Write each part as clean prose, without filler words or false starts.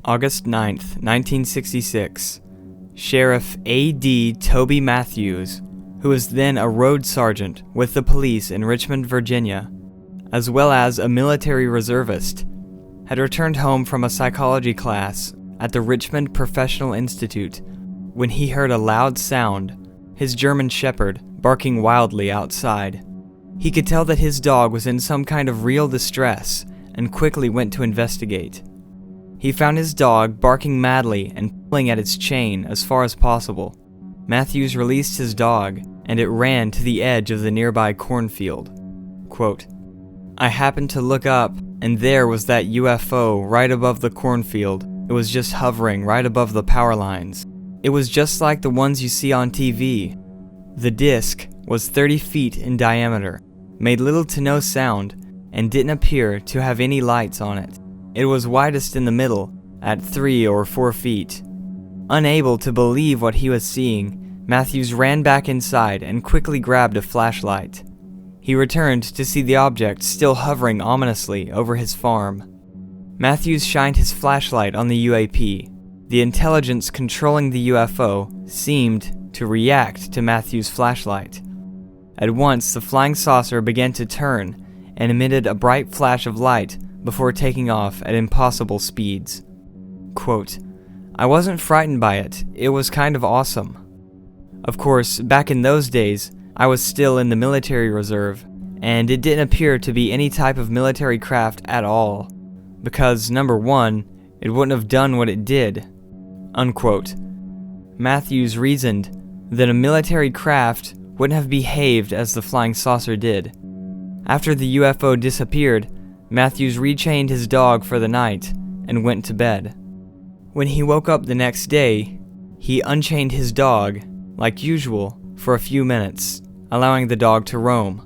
August 9th, 1966. Sheriff A.D. Toby Matthews, who was then a road sergeant with the police in Richmond, Virginia, as well as a military reservist, had returned home from a psychology class at the Richmond Professional Institute when he heard a loud sound, his German Shepherd barking wildly outside. He could tell that his dog was in some kind of real distress and quickly went to investigate. He found his dog barking madly and pulling at its chain as far as possible. Matthews released his dog, and it ran to the edge of the nearby cornfield. Quote, "I happened to look up, and there was that UFO right above the cornfield. It was just hovering right above the power lines. It was just like the ones you see on TV. The disc was 30 feet in diameter, made little to no sound, and didn't appear to have any lights on it. It was widest in the middle, at 3 or 4 feet. Unable to believe what he was seeing, Matthews ran back inside and quickly grabbed a flashlight. He returned to see the object still hovering ominously over his farm. Matthews shined his flashlight on the UAP. The intelligence controlling the UFO seemed to react to Matthews' flashlight. At once, the flying saucer began to turn and emitted a bright flash of light before taking off at impossible speeds. Quote, "I wasn't frightened by it. It was kind of awesome. Of course, back in those days, I was still in the military reserve, and it didn't appear to be any type of military craft at all, because, number one, it wouldn't have done what it did." Unquote. Matthews reasoned that a military craft wouldn't have behaved as the flying saucer did. After the UFO disappeared, Matthews rechained his dog for the night and went to bed. When he woke up the next day, he unchained his dog, like usual, for a few minutes, allowing the dog to roam.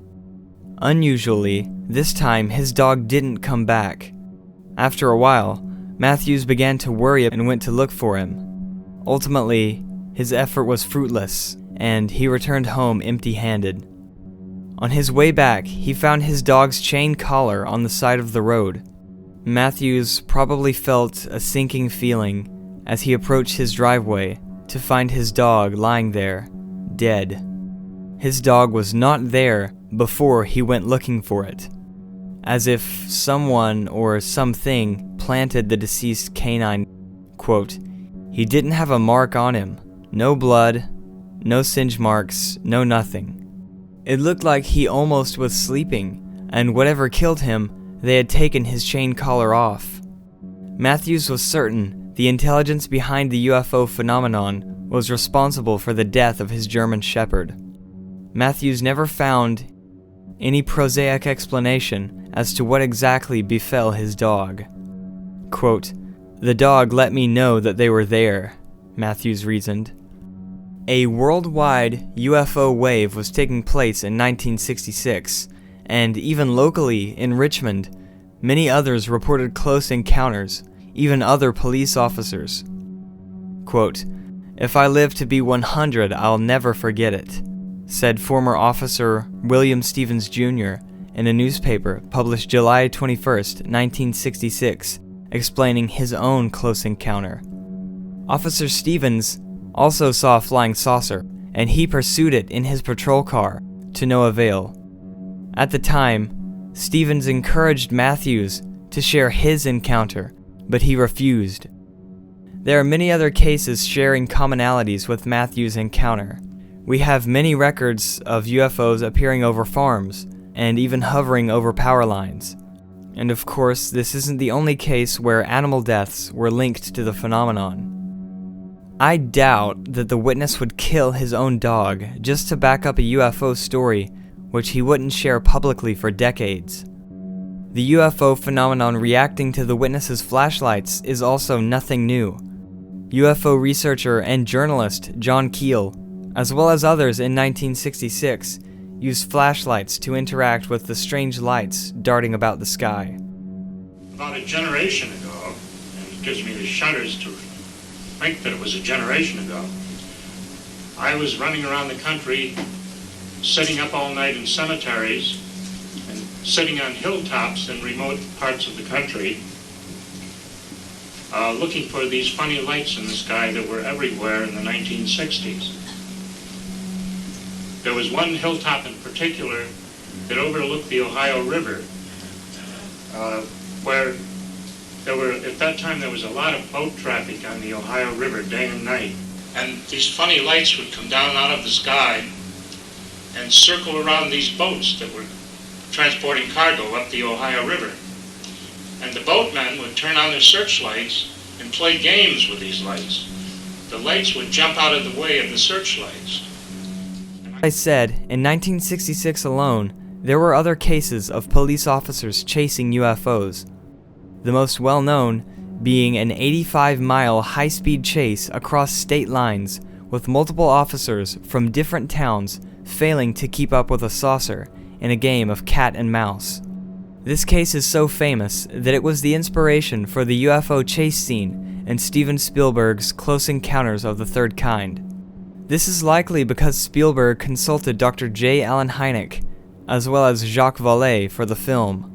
Unusually, this time his dog didn't come back. After a while, Matthews began to worry and went to look for him. Ultimately, his effort was fruitless, and he returned home empty-handed. On his way back, he found his dog's chain collar on the side of the road. Matthews probably felt a sinking feeling as he approached his driveway to find his dog lying there, dead. His dog was not there before he went looking for it, as if someone or something planted the deceased canine. Quote, "He didn't have a mark on him, no blood, no singe marks, no nothing. It looked like he almost was sleeping, and whatever killed him, they had taken his chain collar off." Matthews was certain the intelligence behind the UFO phenomenon was responsible for the death of his German Shepherd. Matthews never found any prosaic explanation as to what exactly befell his dog. Quote, "The dog let me know that they were there," Matthews reasoned. A worldwide UFO wave was taking place in 1966, and even locally in Richmond, many others reported close encounters, even other police officers. Quote, "If I live to be 100, I'll never forget it," said former officer William Stevens Jr. in a newspaper published July 21st, 1966, explaining his own close encounter. Officer Stevens also saw a flying saucer, and he pursued it in his patrol car, to no avail. At the time, Stevens encouraged Matthews to share his encounter, but he refused. There are many other cases sharing commonalities with Matthews' encounter. We have many records of UFOs appearing over farms, and even hovering over power lines. And of course, this isn't the only case where animal deaths were linked to the phenomenon. I doubt that the witness would kill his own dog just to back up a UFO story which he wouldn't share publicly for decades. The UFO phenomenon reacting to the witness's flashlights is also nothing new. UFO researcher and journalist John Keel, as well as others in 1966, used flashlights to interact with the strange lights darting about the sky. About a generation ago, and it gives me the shudders to think that it was a generation ago, I was running around the country, sitting up all night in cemeteries, and sitting on hilltops in remote parts of the country, looking for these funny lights in the sky that were everywhere in the 1960s. There was one hilltop in particular that overlooked the Ohio River, where at that time there was a lot of boat traffic on the Ohio River day and night. And these funny lights would come down out of the sky and circle around these boats that were transporting cargo up the Ohio River. And the boatmen would turn on their searchlights and play games with these lights. The lights would jump out of the way of the searchlights. I said, in 1966 alone, there were other cases of police officers chasing UFOs. The most well-known being an 85-mile high-speed chase across state lines with multiple officers from different towns failing to keep up with a saucer in a game of cat and mouse. This case is so famous that it was the inspiration for the UFO chase scene in Steven Spielberg's Close Encounters of the Third Kind. This is likely because Spielberg consulted Dr. J. Allen Hynek, as well as Jacques Vallée for the film.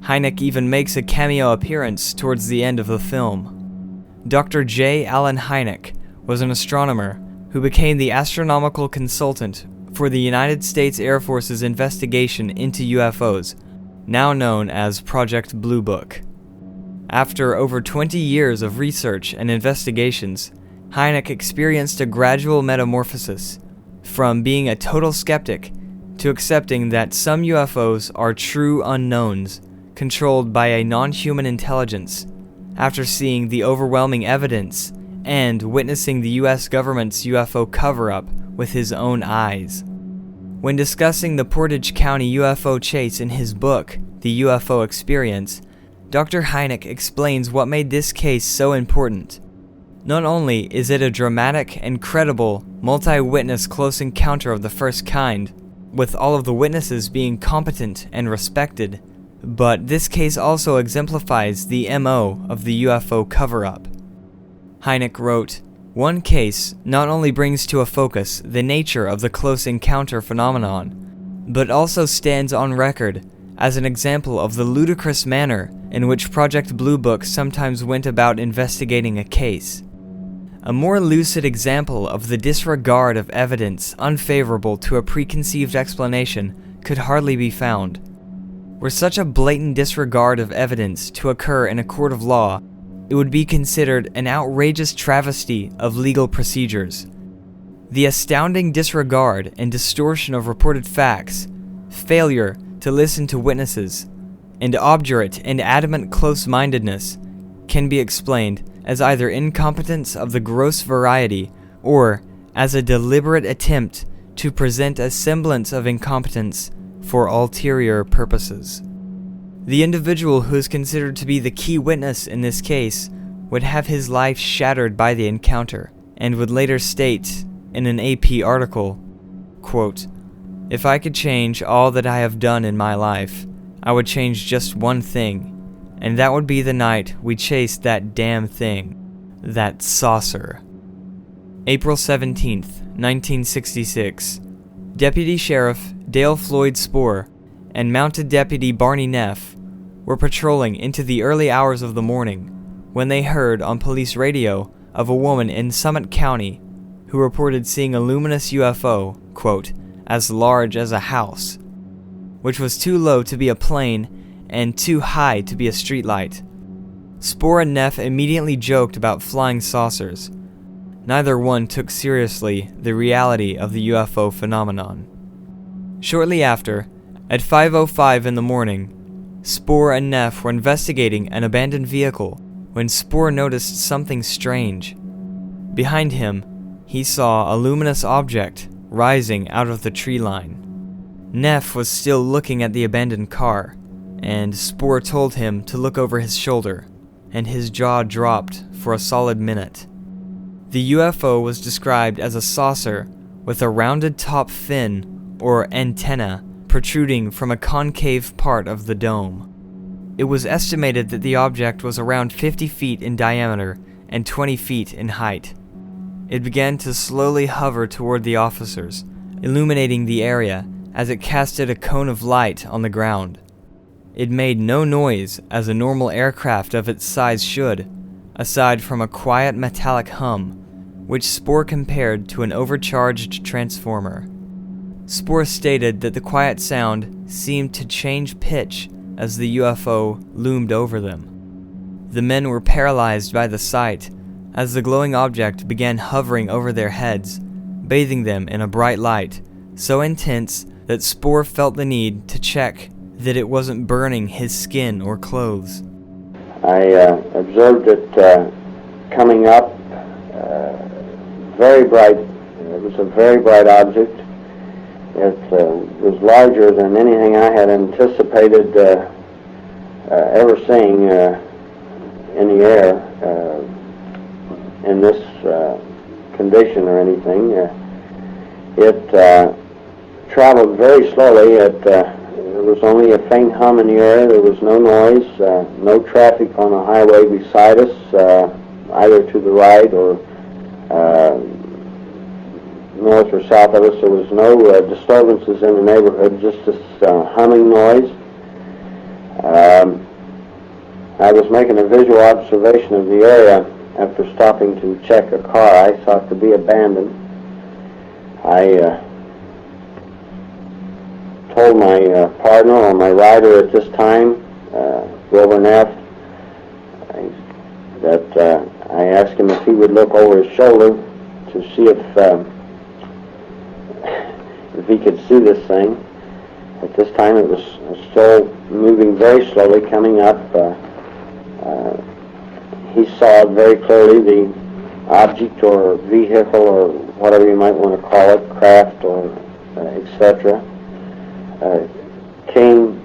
Hynek even makes a cameo appearance towards the end of the film. Dr. J. Allen Hynek was an astronomer who became the astronomical consultant for the United States Air Force's investigation into UFOs, now known as Project Blue Book. After over 20 years of research and investigations, Hynek experienced a gradual metamorphosis from being a total skeptic to accepting that some UFOs are true unknowns controlled by a non-human intelligence after seeing the overwhelming evidence and witnessing the US government's UFO cover-up with his own eyes. When discussing the Portage County UFO chase in his book, The UFO Experience, Dr. Hynek explains what made this case so important. Not only is it a dramatic and credible, multi-witness close encounter of the first kind, with all of the witnesses being competent and respected, but this case also exemplifies the MO of the UFO cover-up. Hynek wrote, "One case not only brings to a focus the nature of the close encounter phenomenon, but also stands on record as an example of the ludicrous manner in which Project Blue Book sometimes went about investigating a case. A more lucid example of the disregard of evidence unfavorable to a preconceived explanation could hardly be found. Were such a blatant disregard of evidence to occur in a court of law, it would be considered an outrageous travesty of legal procedures. The astounding disregard and distortion of reported facts, failure to listen to witnesses, and obdurate and adamant close-mindedness can be explained as either incompetence of the gross variety or as a deliberate attempt to present a semblance of incompetence for ulterior purposes. The individual who is considered to be the key witness in this case would have his life shattered by the encounter, and would later state in an AP article, quote, "If I could change all that I have done in my life, I would change just one thing, and that would be the night we chased that damn thing, that saucer." April 17th, 1966. Deputy Sheriff Dale Floyd Spaur and Mounted Deputy Barney Neff were patrolling into the early hours of the morning when they heard on police radio of a woman in Summit County who reported seeing a luminous UFO, quote, "as large as a house," which was too low to be a plane and too high to be a streetlight. Spaur and Neff immediately joked about flying saucers. Neither one took seriously the reality of the UFO phenomenon. Shortly after, at 5:05 in the morning, Spaur and Neff were investigating an abandoned vehicle when Spaur noticed something strange. Behind him, he saw a luminous object rising out of the tree line. Neff was still looking at the abandoned car, and Spaur told him to look over his shoulder, and his jaw dropped for a solid minute. The UFO was described as a saucer with a rounded top fin or antenna protruding from a concave part of the dome. It was estimated that the object was around 50 feet in diameter and 20 feet in height. It began to slowly hover toward the officers, illuminating the area as it casted a cone of light on the ground. It made no noise as a normal aircraft of its size should, aside from a quiet metallic hum, which Spaur compared to an overcharged transformer. Spaur stated that the quiet sound seemed to change pitch as the UFO loomed over them. The men were paralyzed by the sight as the glowing object began hovering over their heads, bathing them in a bright light, so intense that Spaur felt the need to check that it wasn't burning his skin or clothes. I observed it coming up, very bright. It was a very bright object. It was larger than anything I had anticipated ever seeing in the air in this condition or anything. It traveled very slowly. There was only a faint hum in the air. There was no noise, no traffic on the highway beside us, either to the right or north or south of us. There was no disturbances in the neighborhood, just this humming noise. I was making a visual observation of the area after stopping to check a car I thought to be abandoned. I told my partner or my rider at this time, Wilber Neff, that I asked him if he would look over his shoulder to see if he could see this thing. At this time it was still moving very slowly, coming up. He saw very clearly the object or vehicle or whatever you might want to call it, craft or etc. Came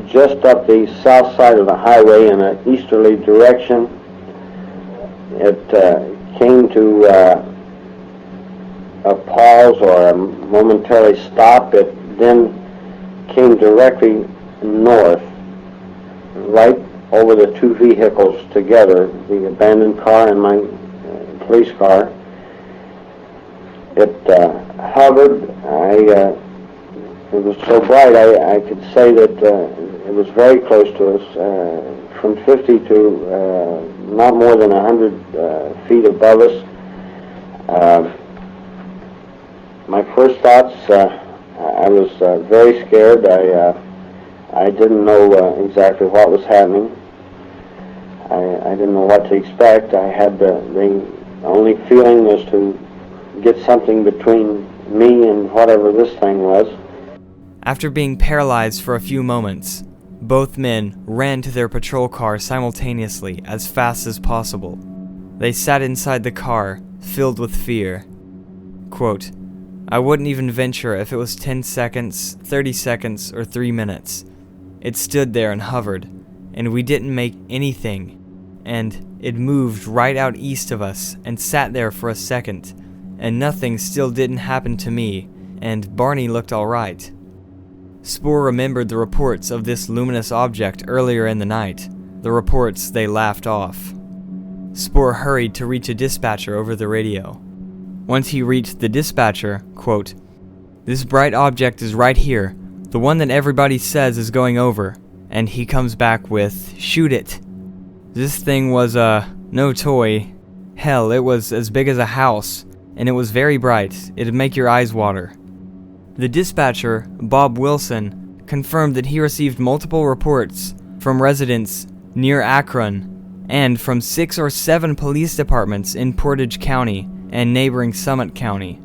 just up the south side of the highway in an easterly direction. It came to a pause or a momentary stop. It then came directly north, right over the two vehicles together, the abandoned car and my police car. It hovered. It was so bright I could say that it was very close to us, from 50 to not more than 100 feet above us. My first thoughts, I was very scared. I didn't know exactly what was happening. I didn't know what to expect. I had the only feeling was to get something between me and whatever this thing was. After being paralyzed for a few moments, both men ran to their patrol car simultaneously as fast as possible. They sat inside the car, filled with fear. Quote, "I wouldn't even venture if it was 10 seconds, 30 seconds, or 3 minutes. It stood there and hovered, and we didn't make anything, and it moved right out east of us and sat there for a second, and nothing still didn't happen to me, and Barney looked all right." Spaur remembered the reports of this luminous object earlier in the night, the reports they laughed off. Spaur hurried to reach a dispatcher over the radio. Once he reached the dispatcher, quote, "This bright object is right here, the one that everybody says is going over," and he comes back with, "Shoot it." This thing was, no toy. Hell, it was as big as a house, and it was very bright. It'd make your eyes water. The dispatcher, Bob Wilson, confirmed that he received multiple reports from residents near Akron and from 6 or 7 police departments in Portage County and neighboring Summit County.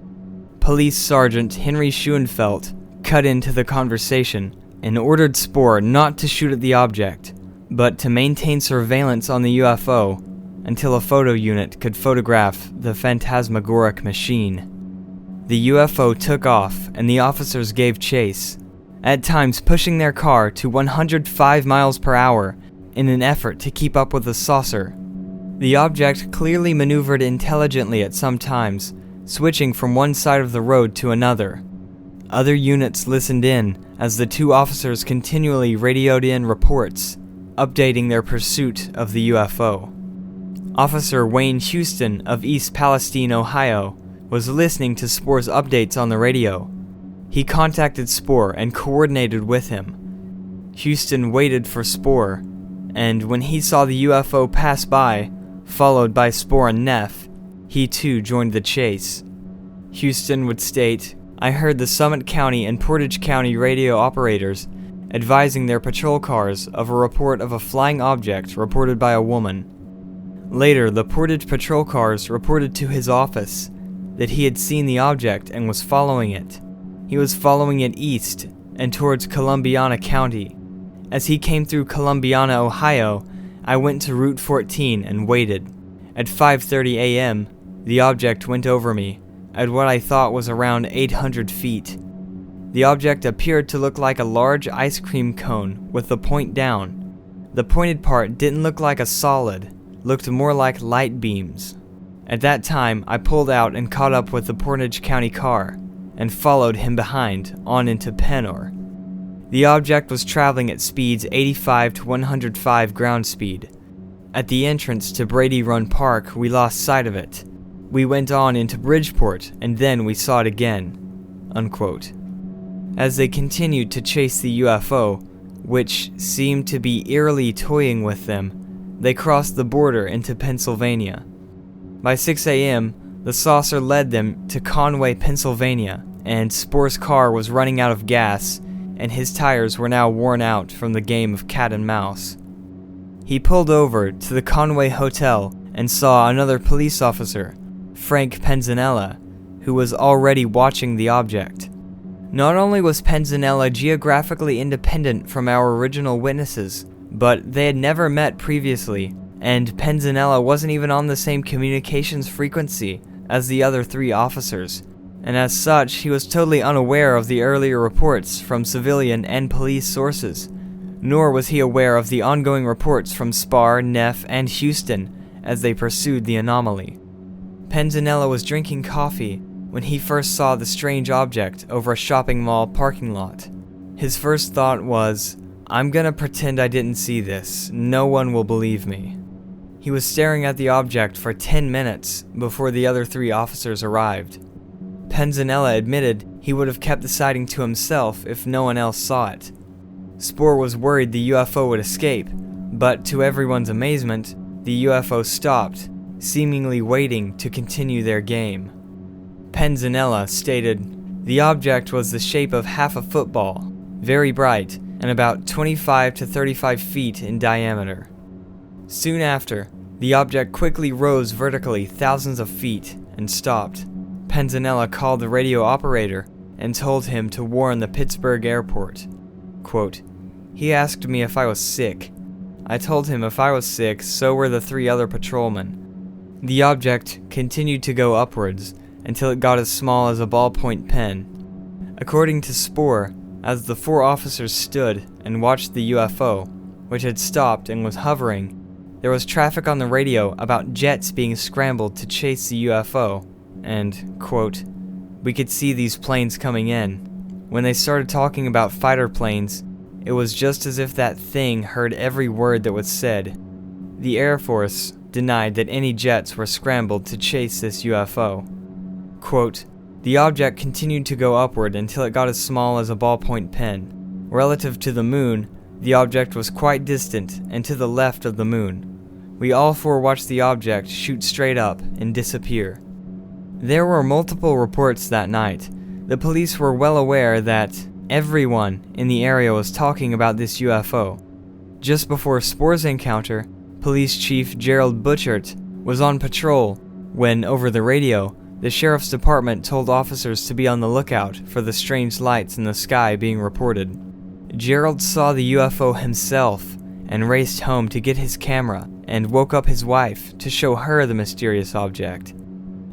Police Sergeant Henry Schoenfeld cut into the conversation and ordered Spaur not to shoot at the object, but to maintain surveillance on the UFO until a photo unit could photograph the phantasmagoric machine. The UFO took off and the officers gave chase, at times pushing their car to 105 miles per hour in an effort to keep up with the saucer. The object clearly maneuvered intelligently at some times, switching from one side of the road to another. Other units listened in as the two officers continually radioed in reports, updating their pursuit of the UFO. Officer Wayne Houston of East Palestine, Ohio, was listening to Spaur's updates on the radio. He contacted Spaur and coordinated with him. Houston waited for Spaur, and when he saw the UFO pass by, followed by Spaur and Neff. He too joined the chase. Houston would state, "I heard the Summit County and Portage County radio operators advising their patrol cars of a report of a flying object reported by a woman. Later, the Portage patrol cars reported to his office that he had seen the object and was following it. He was following it east and towards Columbiana County. As he came through Columbiana, Ohio, I went to Route 14 and waited. At 5:30 a.m., the object went over me at what I thought was around 800 feet. The object appeared to look like a large ice cream cone with the point down. The pointed part didn't look like a solid, looked more like light beams. At that time, I pulled out and caught up with the Portage County car and followed him behind on into Penor. The object was traveling at speeds 85 to 105 ground speed. At the entrance to Brady Run Park, we lost sight of it. We went on into Bridgeport, and then we saw it again." Unquote. As they continued to chase the UFO, which seemed to be eerily toying with them, they crossed the border into Pennsylvania. By 6 a.m., the saucer led them to Conway, Pennsylvania, and Spaur's car was running out of gas, and his tires were now worn out from the game of cat and mouse. He pulled over to the Conway Hotel and saw another police officer, Frank Penzanella, who was already watching the object. Not only was Penzanella geographically independent from our original witnesses, but they had never met previously, and Penzanella wasn't even on the same communications frequency as the other three officers, and as such, he was totally unaware of the earlier reports from civilian and police sources, nor was he aware of the ongoing reports from Spaur, Neff, and Houston as they pursued the anomaly. Penzanella was drinking coffee when he first saw the strange object over a shopping mall parking lot. His first thought was, "I'm gonna pretend I didn't see this. No one will believe me." He was staring at the object for 10 minutes before the other three officers arrived. Penzanella admitted he would have kept the sighting to himself if no one else saw it. Spaur was worried the UFO would escape, but to everyone's amazement, the UFO stopped, seemingly waiting to continue their game. Penzanella stated, "The object was the shape of half a football, very bright, and about 25 to 35 feet in diameter." Soon after, the object quickly rose vertically thousands of feet and stopped. Penzanella called the radio operator and told him to warn the Pittsburgh airport. Quote, "He asked me if I was sick. I told him if I was sick, so were the three other patrolmen." The object continued to go upwards until it got as small as a ballpoint pen. According to Spaur, as the four officers stood and watched the UFO, which had stopped and was hovering, there was traffic on the radio about jets being scrambled to chase the UFO, and, quote, "We could see these planes coming in. When they started talking about fighter planes, it was just as if that thing heard every word that was said." The Air Force denied that any jets were scrambled to chase this UFO. Quote, "The object continued to go upward until it got as small as a ballpoint pen. Relative to the moon, the object was quite distant and to the left of the moon. We all four watched the object shoot straight up and disappear." There were multiple reports that night. The police were well aware that everyone in the area was talking about this UFO. Just before Spaur's encounter, Police Chief Gerald Butchert was on patrol when, over the radio, the sheriff's department told officers to be on the lookout for the strange lights in the sky being reported. Gerald saw the UFO himself and raced home to get his camera and woke up his wife to show her the mysterious object.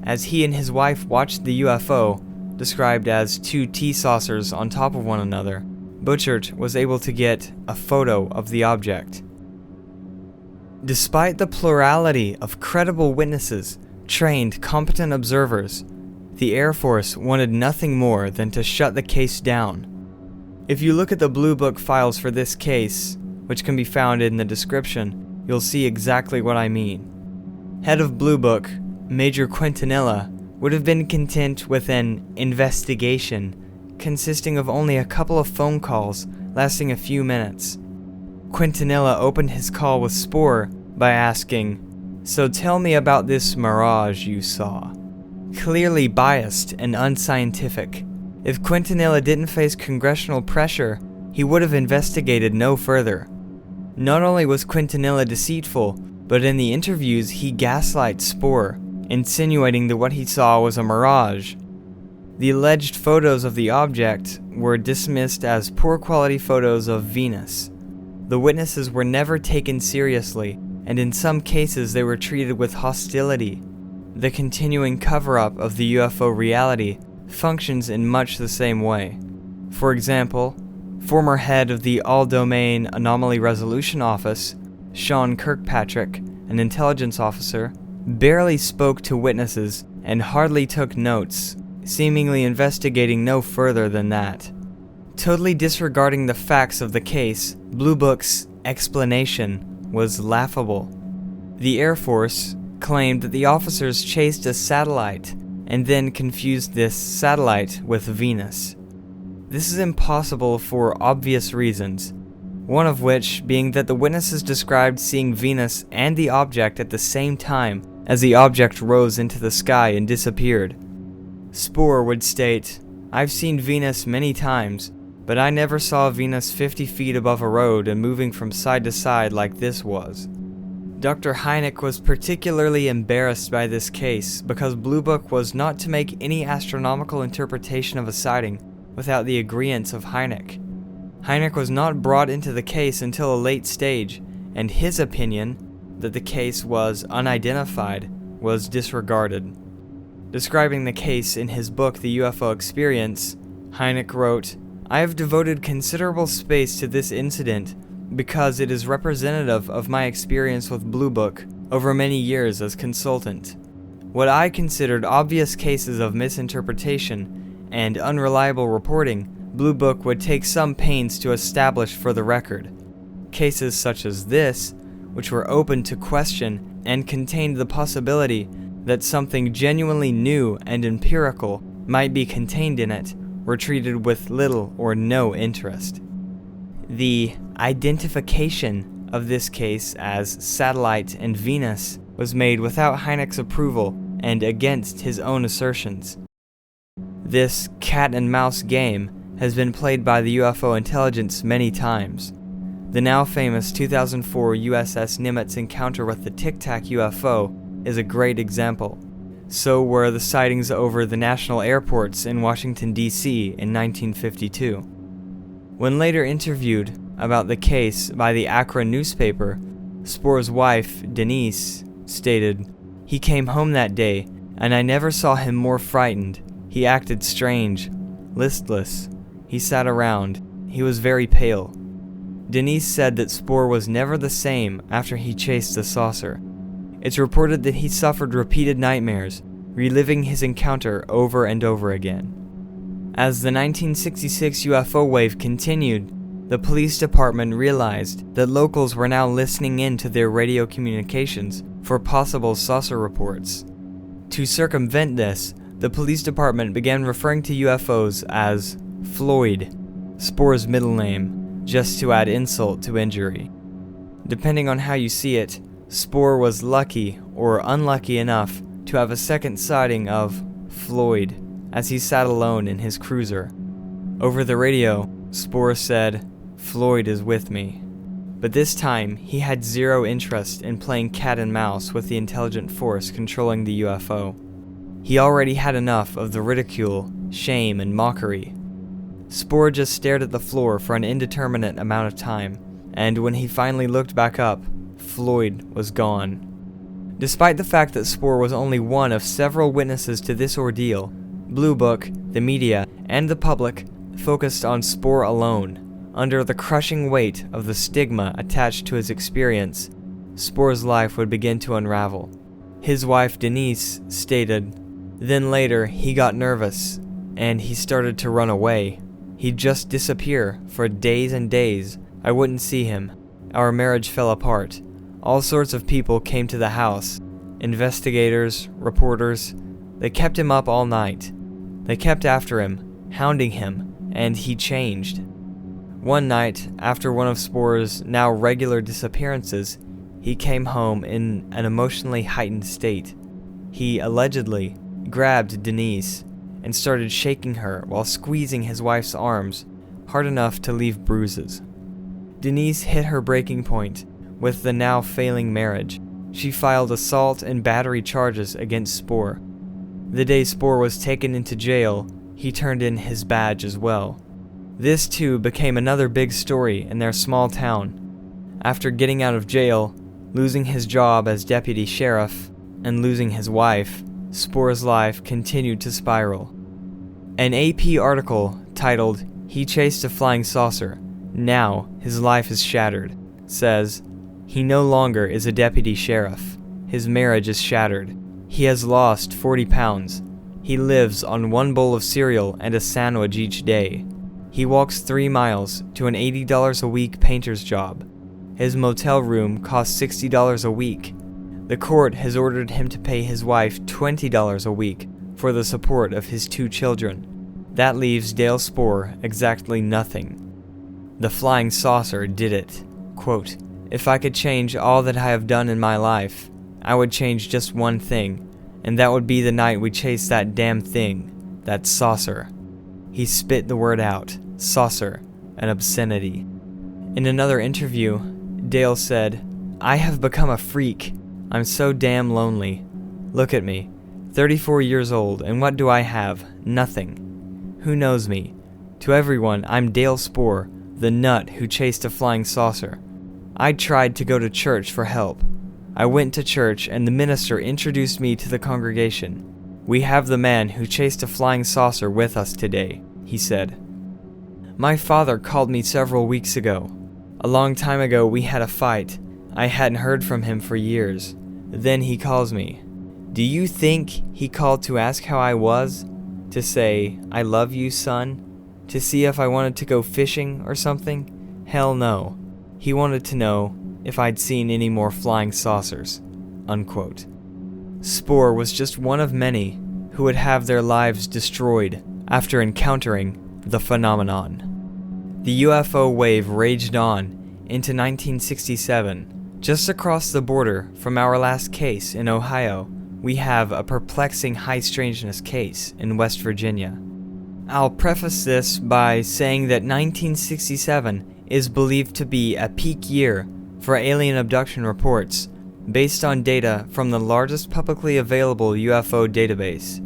As he and his wife watched the UFO, described as two T-saucers on top of one another, Butchert was able to get a photo of the object. Despite the plurality of credible witnesses, trained, competent observers, the Air Force wanted nothing more than to shut the case down. If you look at the Blue Book files for this case, which can be found in the description, you'll see exactly what I mean. Head of Blue Book, Major Quintanilla, would have been content with an investigation consisting of only a couple of phone calls lasting a few minutes. Quintanilla opened his call with Spaur by asking, So tell me about this mirage you saw. Clearly biased and unscientific. If Quintanilla didn't face congressional pressure, he would have investigated no further. Not only was Quintanilla deceitful, but in the interviews he gaslight Spaur, insinuating that what he saw was a mirage. The alleged photos of the object were dismissed as poor quality photos of Venus. The witnesses were never taken seriously, and in some cases they were treated with hostility. The continuing cover-up of the UFO reality functions in much the same way. For example, former head of the All-Domain Anomaly Resolution Office, Sean Kirkpatrick, an intelligence officer, barely spoke to witnesses and hardly took notes, seemingly investigating no further than that. Totally disregarding the facts of the case, Blue Book's explanation was laughable. The Air Force claimed that the officers chased a satellite and then confused this satellite with Venus. This is impossible for obvious reasons, one of which being that the witnesses described seeing Venus and the object at the same time as the object rose into the sky and disappeared. Spaur would state, "I've seen Venus many times, but I never saw Venus 50 feet above a road and moving from side to side like this was." Dr. Hynek was particularly embarrassed by this case because Blue Book was not to make any astronomical interpretation of a sighting without the agreeance of Hynek. Hynek was not brought into the case until a late stage, and his opinion, that the case was unidentified, was disregarded. Describing the case in his book The UFO Experience, Hynek wrote, "I have devoted considerable space to this incident because it is representative of my experience with Blue Book over many years as consultant. What I considered obvious cases of misinterpretation and unreliable reporting, Blue Book would take some pains to establish for the record. Cases such as this, which were open to question and contained the possibility that something genuinely new and empirical might be contained in it, were treated with little or no interest." The identification of this case as satellite and Venus was made without Hynek's approval and against his own assertions. This cat and mouse game has been played by the UFO intelligence many times. The now famous 2004 USS Nimitz encounter with the Tic Tac UFO is a great example. So were the sightings over the national airports in Washington, D.C. in 1952. When later interviewed about the case by the Akron newspaper, Spaur's wife, Denise, stated, "He came home that day, and I never saw him more frightened. He acted strange, listless. He sat around. He was very pale." Denise said that Spaur was never the same after he chased the saucer. It's reported that he suffered repeated nightmares, reliving his encounter over and over again. As the 1966 UFO wave continued, the police department realized that locals were now listening in to their radio communications for possible saucer reports. To circumvent this, the police department began referring to UFOs as Floyd, Spaur's middle name, just to add insult to injury. Depending on how you see it, Spaur was lucky or unlucky enough to have a second sighting of Floyd as he sat alone in his cruiser. Over the radio, Spaur said, "Floyd is with me." But this time, he had zero interest in playing cat and mouse with the intelligent force controlling the UFO. He already had enough of the ridicule, shame, and mockery. Spaur just stared at the floor for an indeterminate amount of time, and when he finally looked back up, Floyd was gone. Despite the fact that Spaur was only one of several witnesses to this ordeal, Blue Book, the media, and the public focused on Spaur alone. Under the crushing weight of the stigma attached to his experience, Spaur's life would begin to unravel. His wife Denise stated, "Then later he got nervous, and he started to run away. He'd just disappear for days and days. I wouldn't see him. Our marriage fell apart. All sorts of people came to the house. Investigators, reporters. They kept him up all night. They kept after him, hounding him, and he changed. One night, after one of Spaur's now regular disappearances, he came home in an emotionally heightened state. He allegedly grabbed Denise and started shaking her while squeezing his wife's arms hard enough to leave bruises. Denise hit her breaking point with the now failing marriage. She filed assault and battery charges against Spaur. The day Spaur was taken into jail, he turned in his badge as well. This too became another big story in their small town. After getting out of jail, losing his job as deputy sheriff, and losing his wife, Spaur's life continued to spiral. An AP article titled, "He Chased a Flying Saucer. Now His Life is Shattered," says, "He no longer is a deputy sheriff. His marriage is shattered. He has lost 40 pounds. He lives on one bowl of cereal and a sandwich each day. He walks 3 miles to an $80 a week painter's job. His motel room costs $60 a week. The court has ordered him to pay his wife $20 a week for the support of his 2 children. That leaves Dale Spaur exactly nothing. The flying saucer did it. Quote, "If I could change all that I have done in my life, I would change just one thing, and that would be the night we chased that damn thing, that saucer." He spit the word out, saucer, an obscenity. In another interview, Dale said, "I have become a freak. I'm so damn lonely. Look at me, 34 years old, and what do I have? Nothing. Who knows me? To everyone, I'm Dale Spaur, the nut who chased a flying saucer. I tried to go to church for help. I went to church and the minister introduced me to the congregation. We have the man who chased a flying saucer with us today," he said. "My father called me several weeks ago. A long time ago we had a fight. I hadn't heard from him for years. Then he calls me. Do you think he called to ask how I was? To say, 'I love you, son'? To see if I wanted to go fishing or something? Hell no. He wanted to know if I'd seen any more flying saucers." Unquote. Spaur was just one of many who would have their lives destroyed after encountering the phenomenon. The UFO wave raged on into 1967. Just across the border from our last case in Ohio, we have a perplexing high strangeness case in West Virginia. I'll preface this by saying that 1967 is believed to be a peak year for alien abduction reports based on data from the largest publicly available UFO database.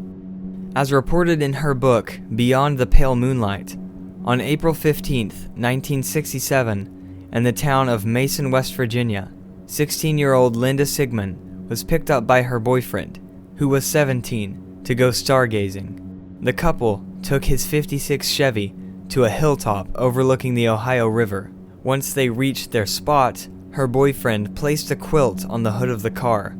As reported in her book, Beyond the Pale Moonlight, on April 15, 1967, in the town of Mason, West Virginia, 16-year-old Linda Sigman was picked up by her boyfriend, who was 17, to go stargazing. The couple took his '56 Chevy to a hilltop overlooking the Ohio River. Once they reached their spot, her boyfriend placed a quilt on the hood of the car.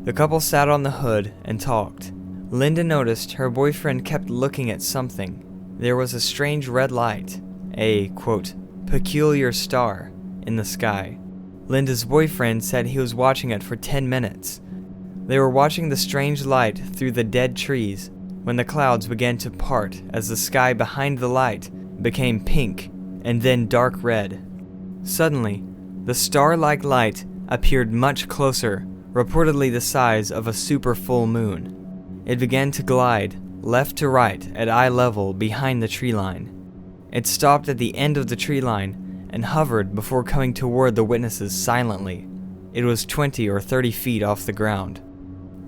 The couple sat on the hood and talked. Linda noticed her boyfriend kept looking at something. There was a strange red light, a, quote, peculiar star, in the sky. Linda's boyfriend said he was watching it for 10 minutes. They were watching the strange light through the dead trees when the clouds began to part as the sky behind the light became pink and then dark red. Suddenly, the star-like light appeared much closer, reportedly the size of a super full moon. It began to glide left to right at eye level behind the tree line. It stopped at the end of the tree line and hovered before coming toward the witnesses silently. It was 20 or 30 feet off the ground.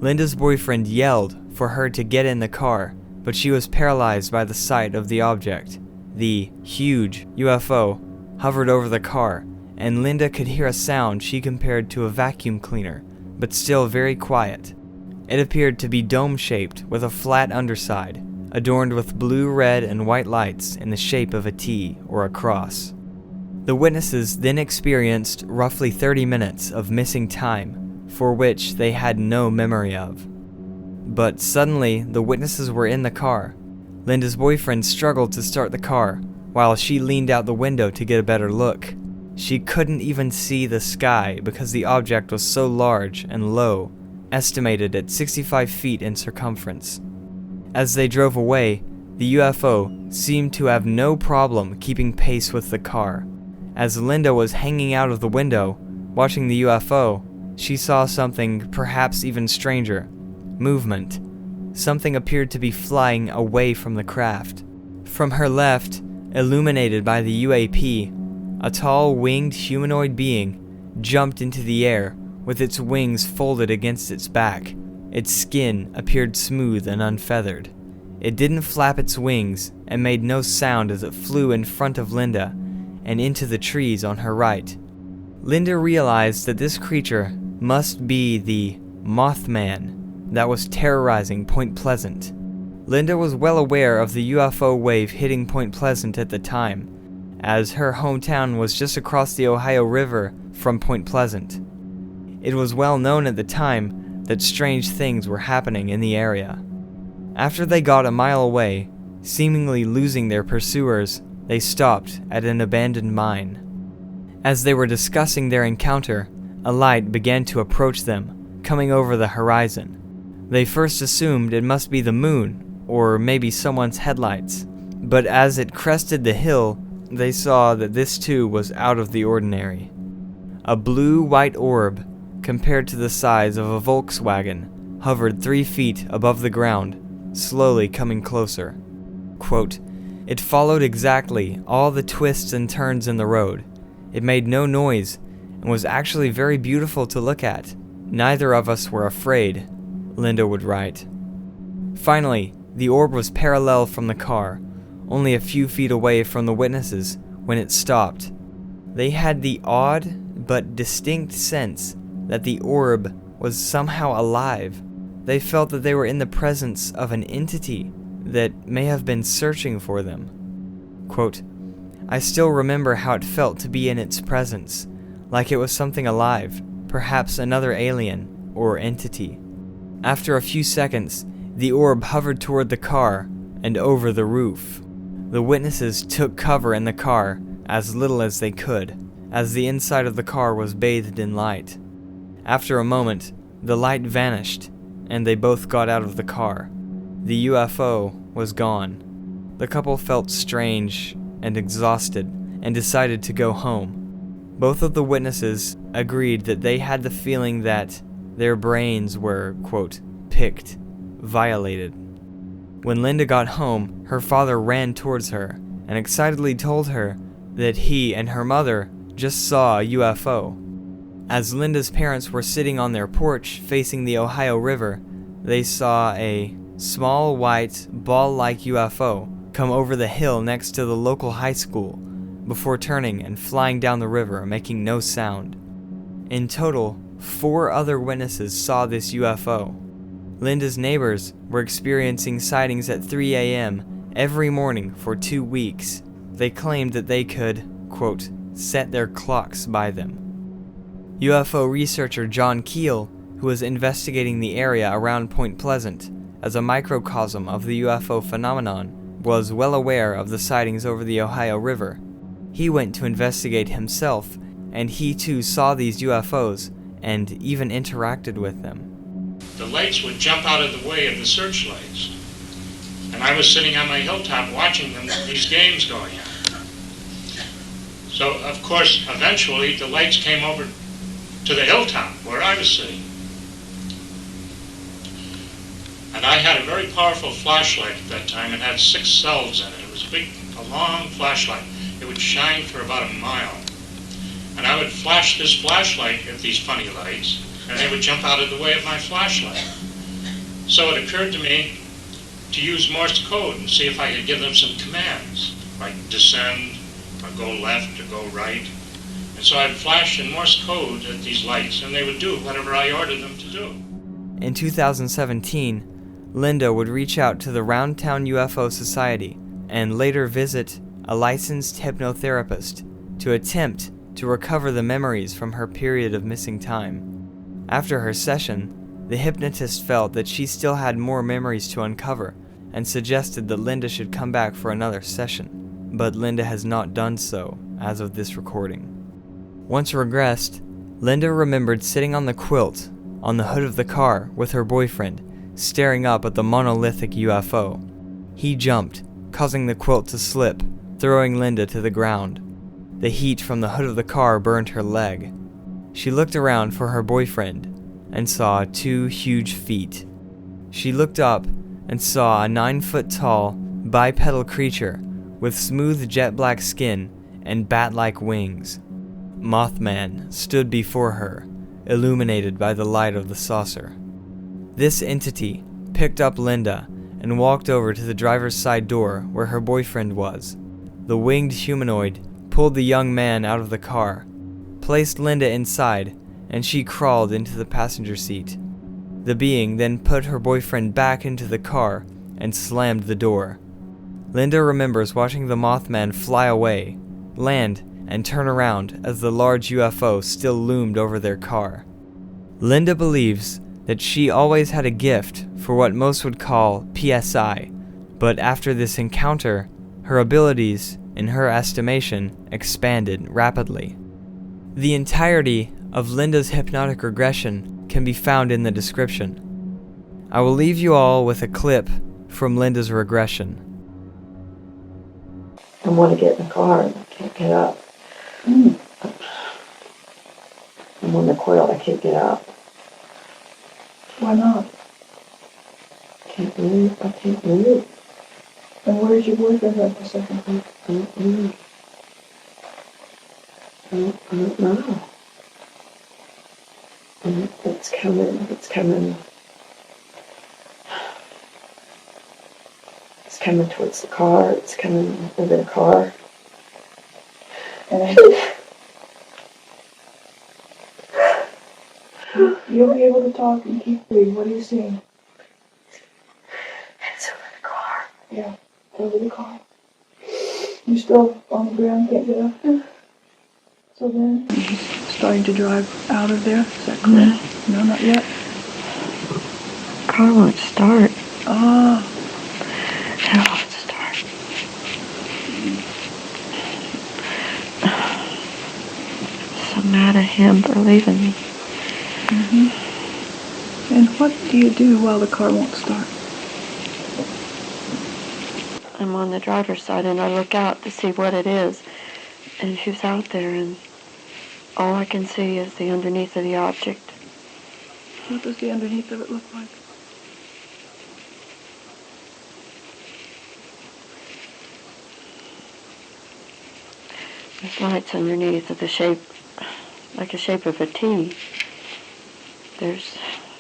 Linda's boyfriend yelled for her to get in the car, but she was paralyzed by the sight of the object. The huge UFO hovered over the car, and Linda could hear a sound she compared to a vacuum cleaner, but still very quiet. It appeared to be dome-shaped with a flat underside, adorned with blue, red, and white lights in the shape of a T or a cross. The witnesses then experienced roughly 30 minutes of missing time, for which they had no memory of. But suddenly, the witnesses were in the car. Linda's boyfriend struggled to start the car, while she leaned out the window to get a better look. She couldn't even see the sky because the object was so large and low, estimated at 65 feet in circumference. As they drove away, the UFO seemed to have no problem keeping pace with the car. As Linda was hanging out of the window, watching the UFO, she saw something perhaps even stranger. Movement. Something appeared to be flying away from the craft. From her left, illuminated by the UAP, a tall winged humanoid being jumped into the air with its wings folded against its back. Its skin appeared smooth and unfeathered. It didn't flap its wings and made no sound as it flew in front of Linda and into the trees on her right. Linda realized that this creature must be the Mothman that was terrorizing Point Pleasant. Linda was well aware of the UFO wave hitting Point Pleasant at the time, as her hometown was just across the Ohio River from Point Pleasant. It was well known at the time that strange things were happening in the area. After they got a mile away, seemingly losing their pursuers, they stopped at an abandoned mine. As they were discussing their encounter, a light began to approach them, coming over the horizon. They first assumed it must be the moon, or maybe someone's headlights, but as it crested the hill, they saw that this too was out of the ordinary. A blue-white orb, compared to the size of a Volkswagen, hovered 3 feet above the ground, slowly coming closer. Quote, "It followed exactly all the twists and turns in the road. It made no noise and was actually very beautiful to look at. Neither of us were afraid," Linda would write. Finally, the orb was parallel from the car, only a few feet away from the witnesses when it stopped. They had the odd but distinct sense that the orb was somehow alive. They felt that they were in the presence of an entity that may have been searching for them. Quote, "I still remember how it felt to be in its presence, like it was something alive, perhaps another alien or entity. After a few seconds, the orb hovered toward the car and over the roof. The witnesses took cover in the car as little as they could, as the inside of the car was bathed in light. After a moment, the light vanished, and they both got out of the car. The UFO was gone. The couple felt strange and exhausted and decided to go home. Both of the witnesses agreed that they had the feeling that their brains were, quote, picked, violated. When Linda got home, her father ran towards her and excitedly told her that he and her mother just saw a UFO. As Linda's parents were sitting on their porch facing the Ohio River, they saw a small white ball-like UFO come over the hill next to the local high school before turning and flying down the river, making no sound. In total, 4 other witnesses saw this UFO. Linda's neighbors were experiencing sightings at 3 a.m. every morning for 2 weeks. They claimed that they could, quote, set their clocks by them. UFO researcher John Keel, who was investigating the area around Point Pleasant as a microcosm of the UFO phenomenon, was well aware of the sightings over the Ohio River. He went to investigate himself, and he too saw these UFOs and even interacted with them. The lights would jump out of the way of the searchlights, and I was sitting on my hilltop watching these games going on. So, of course, eventually the lights came over to the hilltop where I was sitting. And I had a very powerful flashlight at that time. It had 6 cells in it. It was a long flashlight. It would shine for about a mile. And I would flash this flashlight at these funny lights, and they would jump out of the way of my flashlight. So it occurred to me to use Morse code and see if I could give them some commands, like descend, or go left, or go right. And so I'd flash in Morse code at these lights, and they would do whatever I ordered them to do. In 2017, Linda would reach out to the Roundtown UFO Society and later visit a licensed hypnotherapist to attempt to recover the memories from her period of missing time. After her session, the hypnotist felt that she still had more memories to uncover and suggested that Linda should come back for another session, but Linda has not done so as of this recording. Once regressed, Linda remembered sitting on the quilt on the hood of the car with her boyfriend, staring up at the monolithic UFO. He jumped, causing the quilt to slip, throwing Linda to the ground. The heat from the hood of the car burned her leg. She looked around for her boyfriend and saw 2 huge feet. She looked up and saw a 9-foot-tall, bipedal creature with smooth jet-black skin and bat-like wings. Mothman stood before her, illuminated by the light of the saucer. This entity picked up Linda and walked over to the driver's side door where her boyfriend was. The winged humanoid pulled the young man out of the car, placed Linda inside, and she crawled into the passenger seat. The being then put her boyfriend back into the car and slammed the door. Linda remembers watching the Mothman fly away, land, and turn around as the large UFO still loomed over their car. Linda believes that she always had a gift for what most would call PSI, but after this encounter, her abilities, in her estimation, expanded rapidly. The entirety of Linda's hypnotic regression can be found in the description. I will leave you all with a clip from Linda's regression. I want to get in the car and I can't get up. I'm on the coil, I can't get up. Why not? I can't move. And where's your boyfriend at the second week? I don't know. And it's coming. It's coming towards the car. It's coming over the car. And you'll be able to talk and keep breathing. What are you seeing? It's over the car. Yeah, over the car. You still on the ground, can't get up? So then, he's starting to drive out of there. Is that correct? No, not yet. Car won't start. Ah. It won't start. I'm so mad at him for leaving me. And what do you do while the car won't start? I'm on the driver's side and I look out to see what it is. And she's out there and all I can see is the underneath of the object. What does the underneath of it look like? There's lights underneath of the shape, like the shape of a T. There's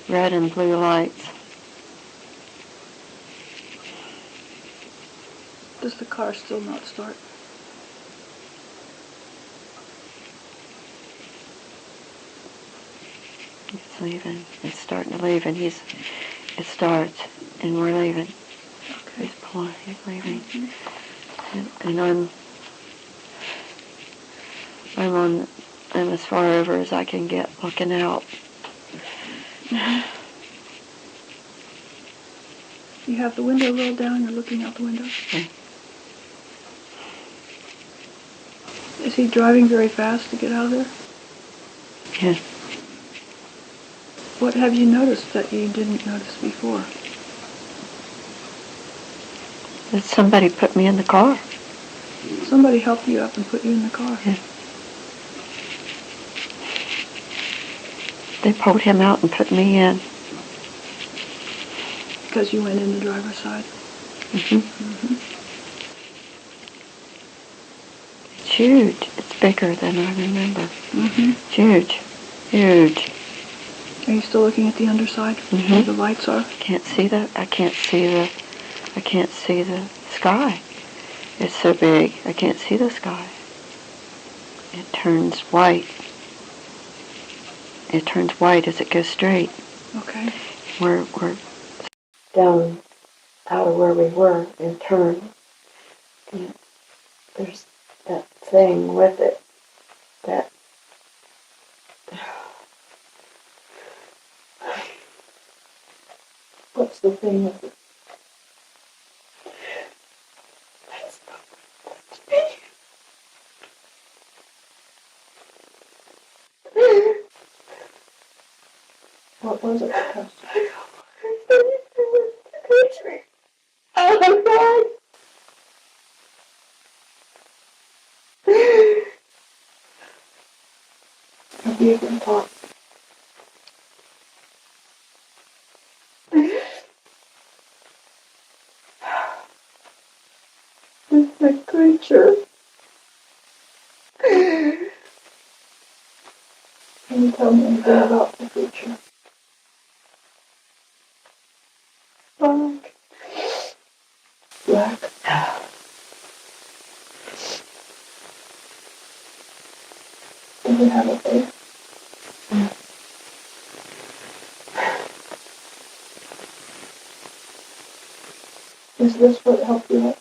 red and blue lights. Does the car still not start? It's leaving. It's starting to leave, and it starts, and we're leaving. Okay. He's pulling. He's leaving, and I'm as far over as I can get, looking out. You have the window rolled down. You're looking out the window. Okay. Is he driving very fast to get out of there? Yeah. What have you noticed that you didn't notice before? That somebody put me in the car. Somebody helped you up and put you in the car. Yeah. They pulled him out and put me in. Because you went in the driver's side. It's huge. It's bigger than I remember. It's huge. Are you still looking at the underside where the lights are? I can't see the sky. It's so big. I can't see the sky. It turns white. It turns white as it goes straight. Okay. We're down out of where we were and turn. And there's that thing with it. That What's the thing with it? What was it? oh my God! he even talk. It's a creature. Can you tell me anything about the creature? Black. Black. Does it have a face? Is this what helped you up?